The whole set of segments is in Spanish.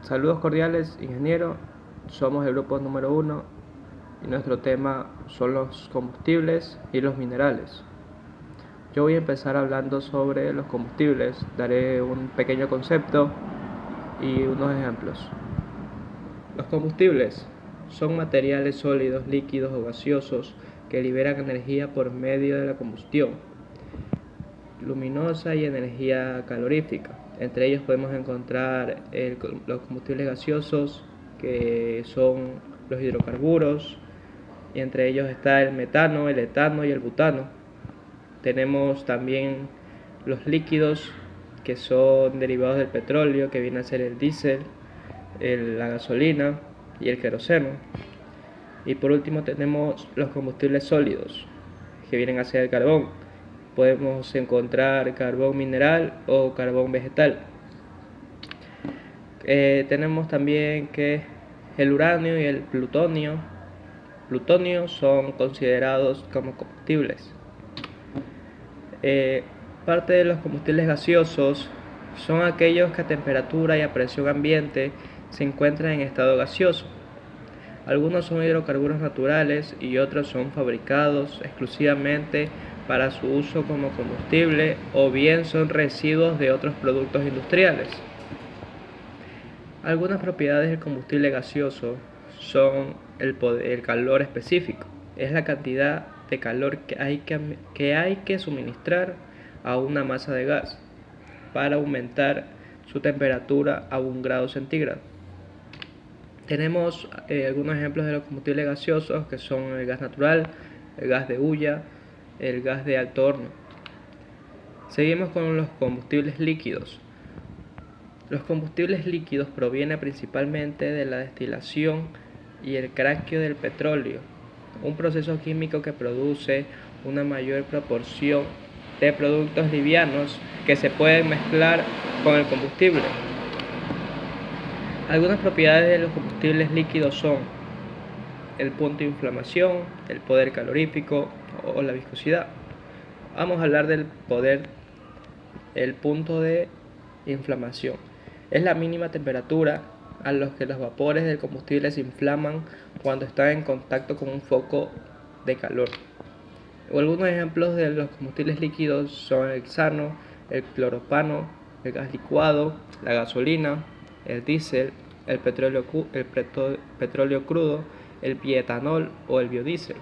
Saludos cordiales, ingeniero. Somos el grupo número 1 y nuestro tema son los combustibles y los minerales. Yo voy a empezar hablando sobre los combustibles. Daré un pequeño concepto y unos ejemplos. Los combustibles son materiales sólidos, líquidos o gaseosos que liberan energía por medio de la combustión luminosa y energía calorífica. Entre ellos podemos encontrar los combustibles gaseosos, que son los hidrocarburos, y entre ellos está el metano, el etano y el butano. Tenemos también los líquidos, que son derivados del petróleo, que viene a ser el diésel, la gasolina y el queroseno. Y por último tenemos los combustibles sólidos, que vienen a ser el carbón. Podemos encontrar carbón mineral o carbón vegetal. Tenemos también que el uranio y el plutonio son considerados como combustibles. Parte de los combustibles gaseosos son aquellos que a temperatura y a presión ambiente se encuentran en estado gaseoso. Algunos son hidrocarburos naturales y otros son fabricados exclusivamente para su uso como combustible, o bien son residuos de otros productos industriales. Algunas propiedades del combustible gaseoso son el calor específico. Es la cantidad de calor que hay que suministrar a una masa de gas para aumentar su temperatura a 1 grado centígrado. Tenemos algunos ejemplos de los combustibles gaseosos, que son el gas natural, el gas de hulla, el gas de alto horno. Seguimos con los combustibles líquidos. Los combustibles líquidos provienen principalmente de la destilación y el craqueo del petróleo, un proceso químico que produce una mayor proporción de productos livianos que se pueden mezclar con el combustible. Algunas propiedades de los combustibles líquidos son el punto de inflamación, el poder calorífico o la viscosidad. Vamos a hablar del poder. El punto de inflamación es la mínima temperatura a la que los vapores del combustible se inflaman cuando están en contacto con un foco de calor. Algunos ejemplos de los combustibles líquidos son el hexano, el cloropano, el gas licuado, la gasolina, el diésel, el petróleo crudo, el bietanol o el biodiesel.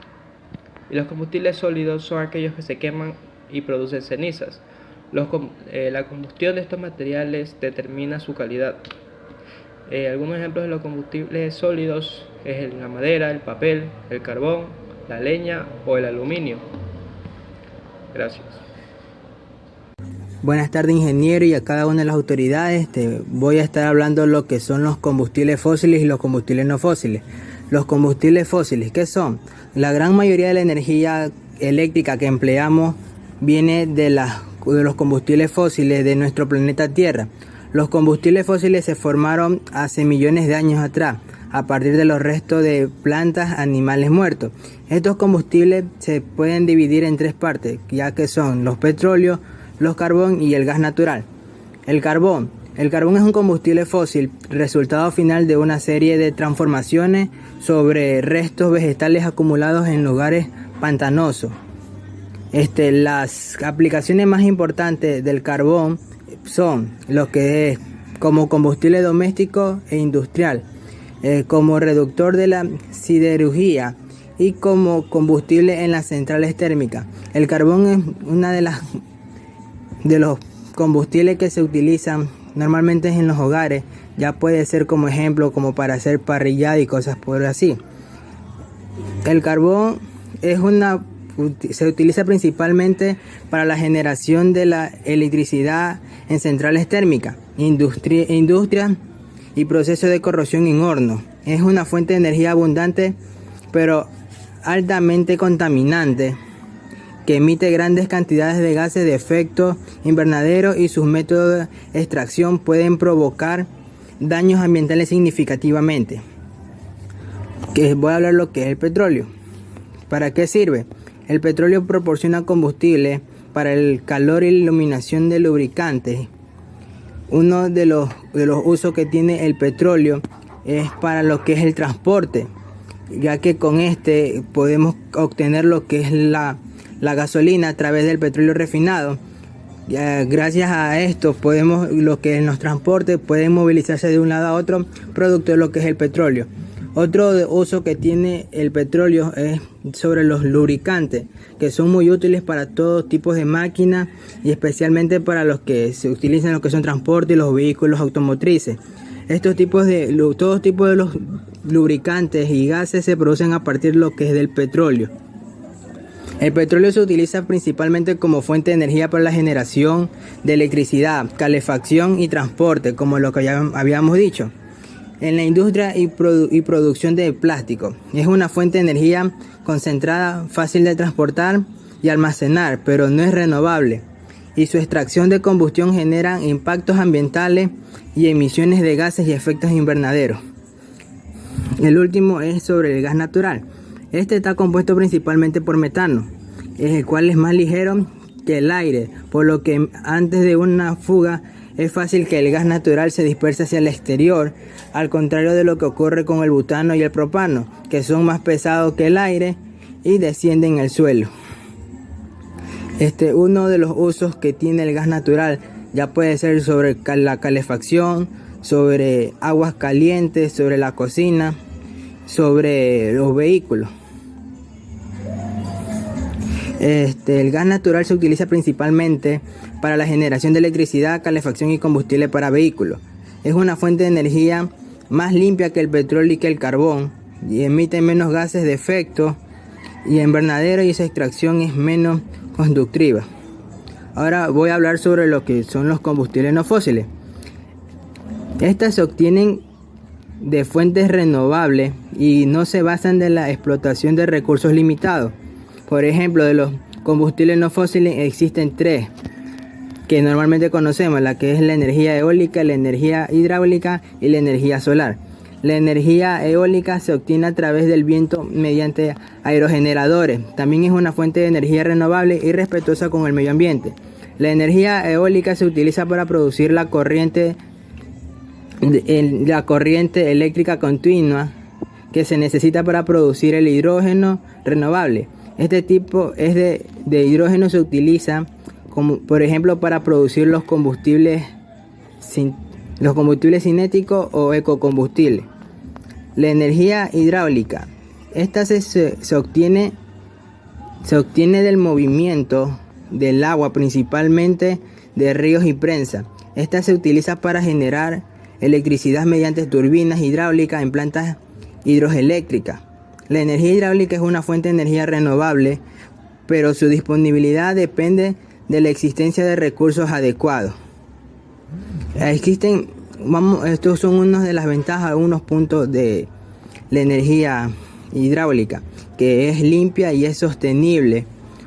Y los combustibles sólidos son aquellos que se queman y producen cenizas. La combustión de estos materiales determina su calidad. Algunos ejemplos de los combustibles sólidos es la madera, el papel, el carbón, la leña o el aluminio. Gracias. Buenas tardes, ingeniero, y a cada una de las autoridades. Voy a estar hablando lo que son los combustibles fósiles y los combustibles no fósiles. Los combustibles fósiles, ¿qué son? La gran mayoría de la energía eléctrica que empleamos viene de los combustibles fósiles de nuestro planeta Tierra. Los combustibles fósiles se formaron hace millones de años atrás, a partir de los restos de plantas, animales muertos. Estos combustibles se pueden dividir en 3 partes, ya que son los petróleos, los carbón y el gas natural. El carbón es un combustible fósil, resultado final de una serie de transformaciones sobre restos vegetales acumulados en lugares pantanosos. Las aplicaciones más importantes del carbón son lo que es como combustible doméstico e industrial, como reductor de la siderurgia y como combustible en las centrales térmicas. El carbón es una de los combustibles que se utilizan normalmente en los hogares. Ya puede ser como ejemplo, como para hacer parrillada y cosas por así. El carbón se utiliza principalmente para la generación de la electricidad en centrales térmicas, industria y procesos de corrosión en horno. Es una fuente de energía abundante, pero altamente contaminante, que emite grandes cantidades de gases de efecto invernadero, y sus métodos de extracción pueden provocar daños ambientales significativamente. Voy a hablar lo que es el petróleo. ¿Para qué sirve? El petróleo proporciona combustible para el calor y la iluminación de lubricantes Uno de los usos que tiene el petróleo es para lo que es el transporte, ya que con este podemos obtener lo que es la gasolina a través del petróleo refinado. Gracias a esto podemos, lo que en los transportes pueden movilizarse de un lado a otro producto de lo que es el petróleo. Otro uso que tiene el petróleo es sobre los lubricantes, que son muy útiles para todo tipo de máquinas y especialmente para los que se utilizan en lo que son transportes y los vehículos automotrices. Todos tipos de los lubricantes y gases se producen a partir de lo que es del petróleo. El petróleo se utiliza principalmente como fuente de energía para la generación de electricidad, calefacción y transporte, como lo que ya habíamos dicho. En la industria y producción de plástico. Es una fuente de energía concentrada, fácil de transportar y almacenar, pero no es renovable. Y su extracción de combustión genera impactos ambientales y emisiones de gases y efectos invernaderos. El último es sobre el gas natural. Este está compuesto principalmente por metano, el cual es más ligero que el aire, por lo que antes de una fuga es fácil que el gas natural se disperse hacia el exterior, al contrario de lo que ocurre con el butano y el propano, que son más pesados que el aire y descienden al suelo. Uno de los usos que tiene el gas natural ya puede ser sobre la calefacción, sobre aguas calientes, sobre la cocina, sobre los vehículos. El gas natural se utiliza principalmente para la generación de electricidad, calefacción y combustible para vehículos. Es una fuente de energía más limpia que el petróleo y que el carbón y emite menos gases de efecto y invernadero, y esa extracción es menos conductiva. Ahora voy a hablar sobre lo que son los combustibles no fósiles. Estas se obtienen de fuentes renovables y no se basan en la explotación de recursos limitados. Por ejemplo, de los combustibles no fósiles existen tres que normalmente conocemos, la que es la energía eólica, la energía hidráulica y la energía solar. La energía eólica se obtiene a través del viento mediante aerogeneradores. También es una fuente de energía renovable y respetuosa con el medio ambiente. La energía eólica se utiliza para producir la corriente eléctrica continua que se necesita para producir el hidrógeno renovable. Este tipo de hidrógeno se utiliza como, por ejemplo, para producir los combustibles cinéticos o ecocombustibles. La energía hidráulica. Esta se obtiene del movimiento del agua, principalmente de ríos y prensas. Esta se utiliza para generar electricidad mediante turbinas hidráulicas en plantas hidroeléctricas. La energía hidráulica es una fuente de energía renovable, pero su disponibilidad depende de la existencia de recursos adecuados. Estos son unas de las ventajas, unos puntos de la energía hidráulica, que es limpia y es sostenible.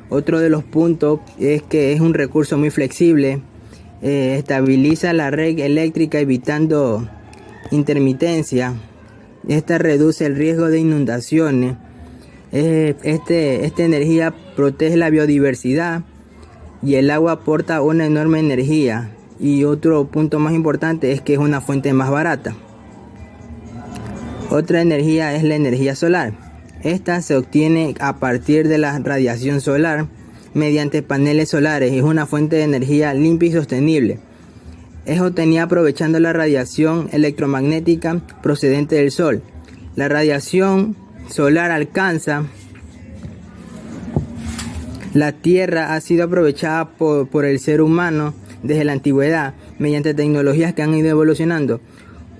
Otro de los puntos es que es un recurso muy flexible, estabiliza la red eléctrica evitando intermitencia. Esta reduce el riesgo de inundaciones. Esta energía protege la biodiversidad y el agua aporta una enorme energía. Y otro punto más importante es que es una fuente más barata. Otra energía es la energía solar. Esta se obtiene a partir de la radiación solar mediante paneles solares. Es una fuente de energía limpia y sostenible. Es obtenida aprovechando la radiación electromagnética procedente del Sol. La radiación solar alcanza la Tierra, ha sido aprovechada por el ser humano desde la antigüedad mediante tecnologías que han ido evolucionando.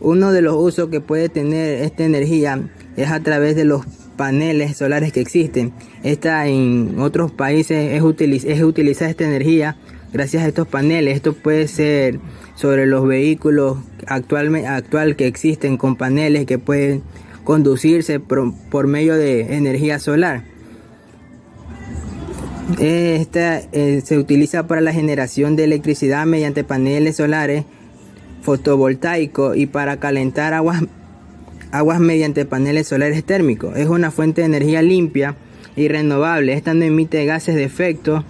Uno de los usos que puede tener esta energía es a través de los paneles solares que existen. En otros países es utilizar esta energía gracias a estos paneles. Esto puede ser sobre los vehículos actual que existen con paneles que pueden conducirse por medio de energía solar. Se utiliza para la generación de electricidad mediante paneles solares fotovoltaicos y para calentar aguas mediante paneles solares térmicos. Es una fuente de energía limpia y renovable. Esta no emite gases de efecto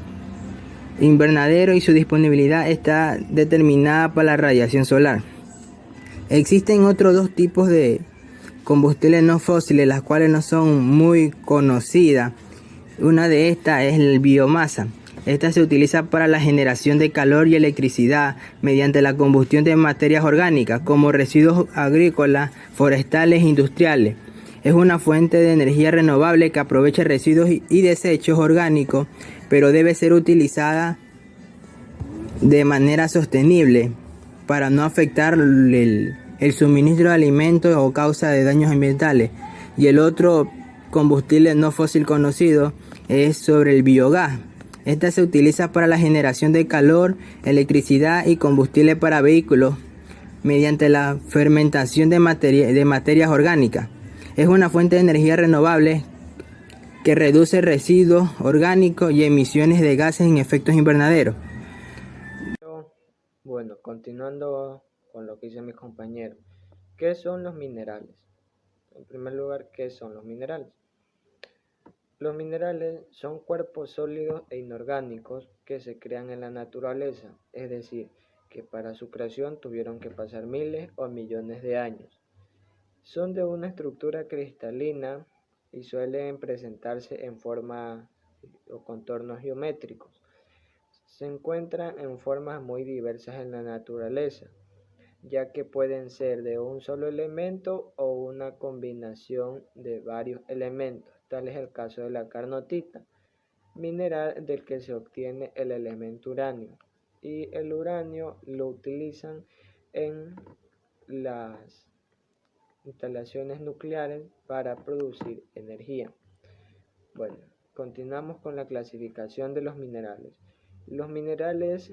invernadero y su disponibilidad está determinada por la radiación solar. Existen otros dos tipos de combustibles no fósiles, las cuales no son muy conocidas. Una de estas es el biomasa. Esta se utiliza para la generación de calor y electricidad mediante la combustión de materias orgánicas como residuos agrícolas, forestales e industriales. Es una fuente de energía renovable que aprovecha residuos y desechos orgánicos, pero debe ser utilizada de manera sostenible para no afectar el suministro de alimentos o causa de daños ambientales. Y el otro combustible no fósil conocido es sobre el biogás. Esta se utiliza para la generación de calor, electricidad y combustible para vehículos mediante la fermentación de materias orgánicas. Es una fuente de energía renovable que reduce residuos orgánicos y emisiones de gases en efectos invernaderos. Bueno, continuando con lo que dice mi compañero, ¿qué son los minerales? En primer lugar, ¿qué son los minerales? Los minerales son cuerpos sólidos e inorgánicos que se crean en la naturaleza, es decir, que para su creación tuvieron que pasar miles o millones de años. Son de una estructura cristalina y suelen presentarse en forma o contornos geométricos. Se encuentran en formas muy diversas en la naturaleza, ya que pueden ser de un solo elemento o una combinación de varios elementos. Tal es el caso de la carnotita, mineral del que se obtiene el elemento uranio. Y el uranio lo utilizan en las instalaciones nucleares para producir energía. Bueno, continuamos con la clasificación de los minerales. Los minerales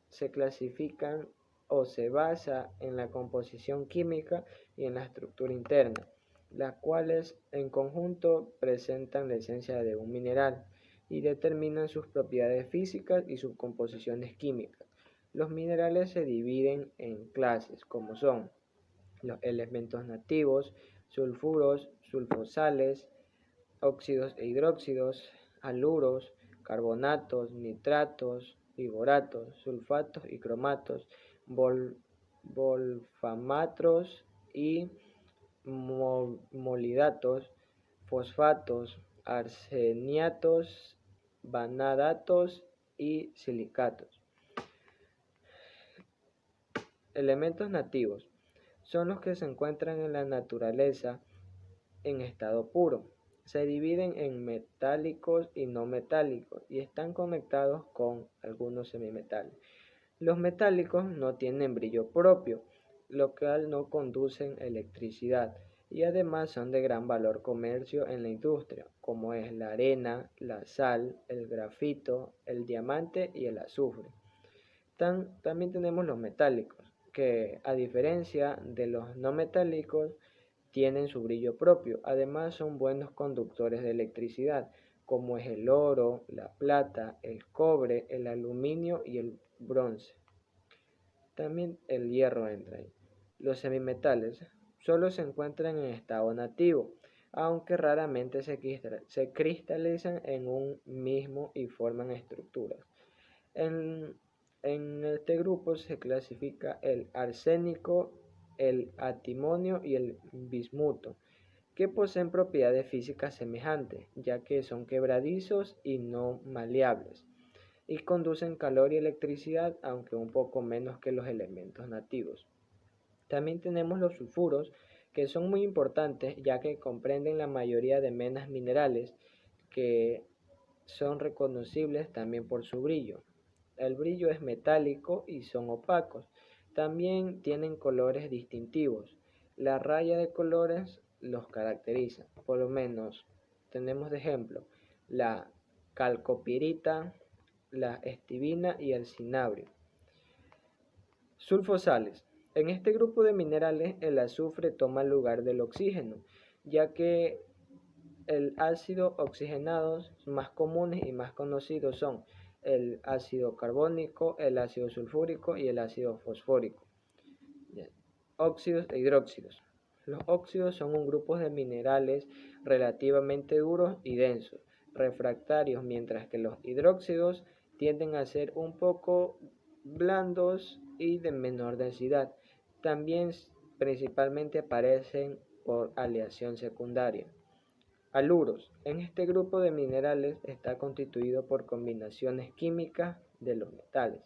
se clasifican o se basa en la composición química y en la estructura interna, las cuales en conjunto presentan la esencia de un mineral y determinan sus propiedades físicas y sus composiciones químicas. Los minerales se dividen en clases como son los elementos nativos, sulfuros, sulfosales, óxidos e hidróxidos, haluros, carbonatos, nitratos, fiboratos, sulfatos y cromatos, wolfamatos y molidatos, fosfatos, arseniatos, vanadatos y silicatos. Elementos nativos son los que se encuentran en la naturaleza en estado puro. Se dividen en metálicos y no metálicos y están conectados con algunos semimetales. Los metálicos no tienen brillo propio, lo cual no conducen electricidad y además son de gran valor comercio en la industria, como es la arena, la sal, el grafito, el diamante y el azufre. También tenemos los metálicos, que a diferencia de los no metálicos, tienen su brillo propio. Además son buenos conductores de electricidad, como es el oro, la plata, el cobre, el aluminio y el bronce. También el hierro entra ahí. Los semimetales solo se encuentran en estado nativo, aunque raramente se cristalizan en un mismo y forman estructuras. En este grupo se clasifica el arsénico, el antimonio y el bismuto, que poseen propiedades físicas semejantes, ya que son quebradizos y no maleables, y conducen calor y electricidad, aunque un poco menos que los elementos nativos. También tenemos los sulfuros, que son muy importantes, ya que comprenden la mayoría de menas minerales, que son reconocibles también por su brillo. El brillo es metálico y son opacos. También tienen colores distintivos. La raya de colores los caracteriza. Por lo menos tenemos de ejemplo la calcopirita, la estibina y el cinabrio. Sulfosales. En este grupo de minerales el azufre toma el lugar del oxígeno, ya que el ácido oxigenados más comunes y más conocidos son el ácido carbónico, el ácido sulfúrico y el ácido fosfórico. Bien. Óxidos e hidróxidos. Los óxidos son un grupo de minerales relativamente duros y densos, refractarios, mientras que los hidróxidos tienden a ser un poco blandos y de menor densidad. También principalmente aparecen por aleación secundaria. Haluros. En este grupo de minerales está constituido por combinaciones químicas de los metales,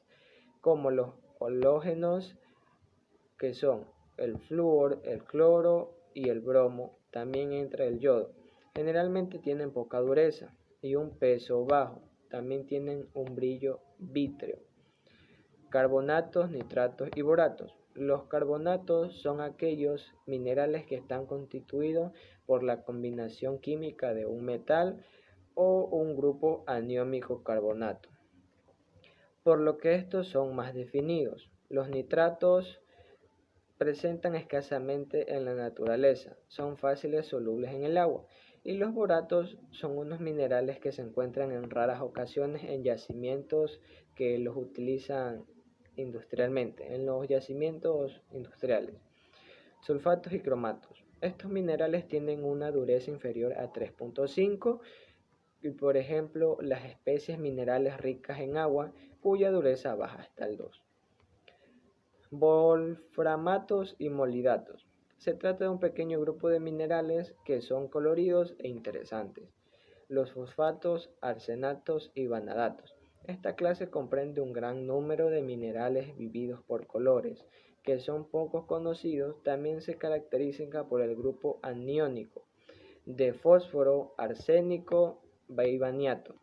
como los halógenos, que son el flúor, el cloro y el bromo. También entra el yodo. Generalmente tienen poca dureza y un peso bajo. También tienen un brillo vítreo. Carbonatos, nitratos y boratos. Los carbonatos son aquellos minerales que están constituidos por la combinación química de un metal o un grupo aniónico carbonato, por lo que estos son más definidos. Los nitratos presentan escasamente en la naturaleza, son fáciles solubles en el agua, y los boratos son unos minerales que se encuentran en raras ocasiones en yacimientos que los utilizan industrialmente, en los yacimientos industriales. Sulfatos y cromatos. Estos minerales tienen una dureza inferior a 3.5 y, por ejemplo, las especies minerales ricas en agua, cuya dureza baja hasta el 2. Wolframatos y molidatos. Se trata de un pequeño grupo de minerales que son coloridos e interesantes. Los fosfatos, arsenatos y vanadatos. Esta clase comprende un gran número de minerales vividos por colores, que son poco conocidos. También se caracterizan por el grupo aniónico de fósforo, arsénico y vanadio.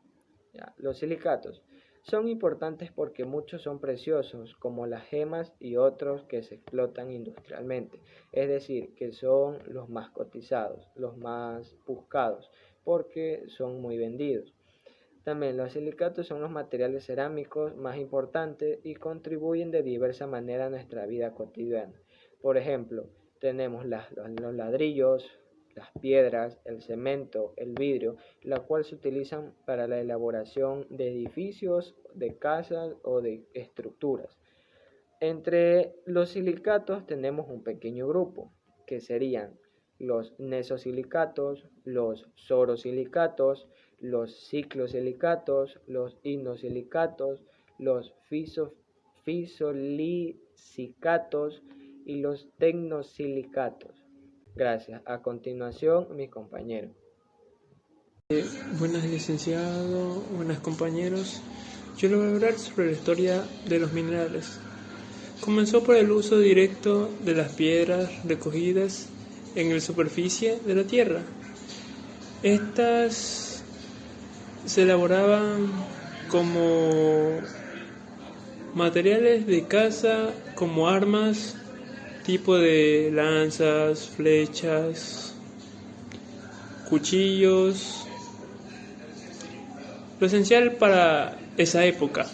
Los silicatos son importantes porque muchos son preciosos, como las gemas y otros que se explotan industrialmente, es decir, que son los más cotizados, los más buscados, porque son muy vendidos. También los silicatos son los materiales cerámicos más importantes y contribuyen de diversa manera a nuestra vida cotidiana. Por ejemplo, tenemos los ladrillos, las piedras, el cemento, el vidrio, la cual se utilizan para la elaboración de edificios, de casas o de estructuras. Entre los silicatos tenemos un pequeño grupo, que serían los nesosilicatos, los sorosilicatos, los ciclosilicatos, los inosilicatos, los fisolicicatos y los tecnosilicatos. Gracias. A continuación, mi compañero. Buenas, licenciado, buenas compañeros. Yo les voy a hablar sobre la historia de los minerales. Comenzó por el uso directo de las piedras recogidas en la superficie de la tierra. Estas se elaboraban como materiales de caza, como armas, tipo de lanzas, flechas, cuchillos. Lo esencial para esa época.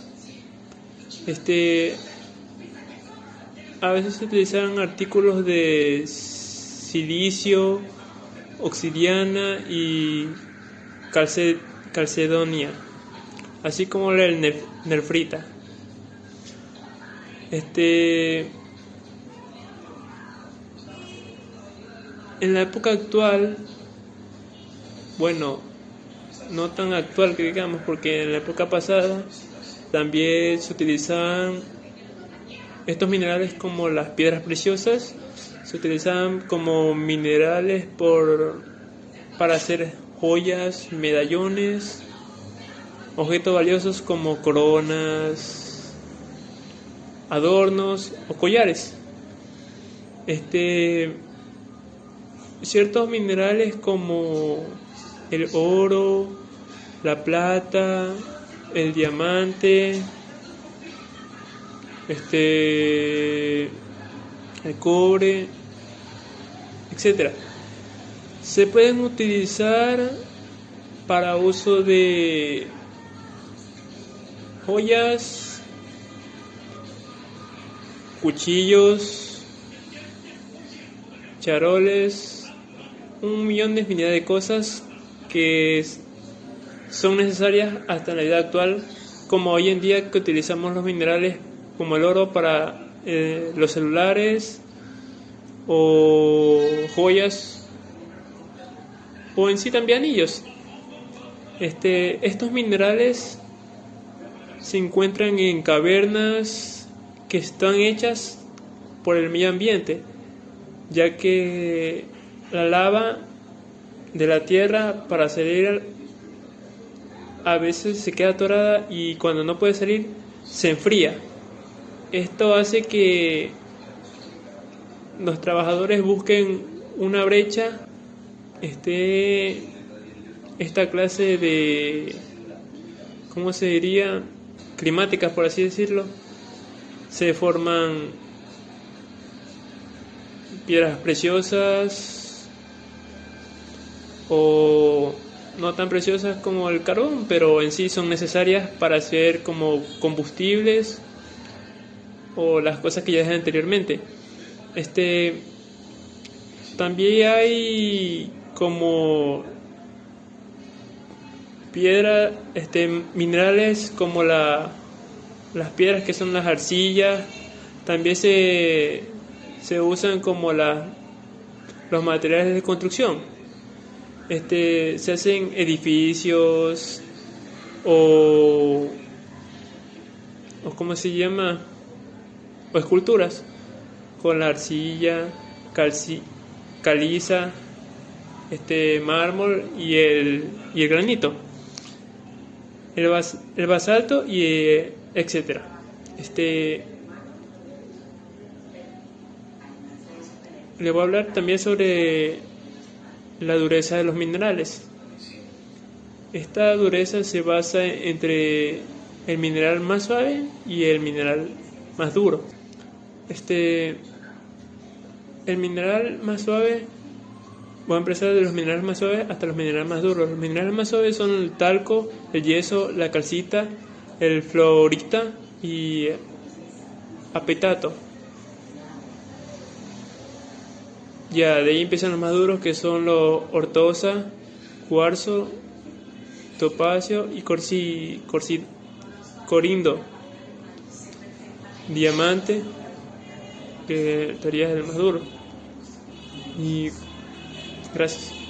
A veces se utilizaban artículos de silicio, obsidiana y calcedonia, así como la nefrita. En la época actual, bueno, no tan actual que digamos, porque en la época pasada también se utilizaban estos minerales como las piedras preciosas, se utilizaban como minerales para hacer joyas, medallones, objetos valiosos como coronas, adornos o collares. Ciertos minerales como el oro, la plata, el diamante, el cobre, etcétera, se pueden utilizar para uso de joyas, cuchillos, charoles, un millón de infinidad de cosas que son necesarias hasta en la vida actual, como hoy en día que utilizamos los minerales como el oro para los celulares o joyas o en sí también anillos. Estos minerales se encuentran en cavernas que están hechas por el medio ambiente, ya que la lava de la tierra para salir a veces se queda atorada y cuando no puede salir se enfría. Esto hace que los trabajadores busquen una brecha, esta clase de, ¿cómo se diría?, climáticas, por así decirlo. Se forman piedras preciosas o no tan preciosas como el carbón, pero en sí son necesarias para hacer como combustibles o las cosas que ya dije anteriormente. También hay como piedra, minerales como las piedras que son las arcillas, también se usan como los materiales de construcción. Se hacen edificios o ¿cómo se llama? O esculturas con la arcilla, caliza, mármol y el granito, el basalto y etcétera. Le voy a hablar también sobre la dureza de los minerales. Esta dureza se basa entre el mineral más suave y el mineral más duro. El mineral más suave, voy a empezar de los minerales más suaves hasta los minerales más duros. Los minerales más suaves son el talco, el yeso, la calcita, el fluorita y apetato. Ya, de ahí empiezan los más duros, que son los ortosa, cuarzo, topacio y corindo. Diamante, que estaría el más duro. Y gracias.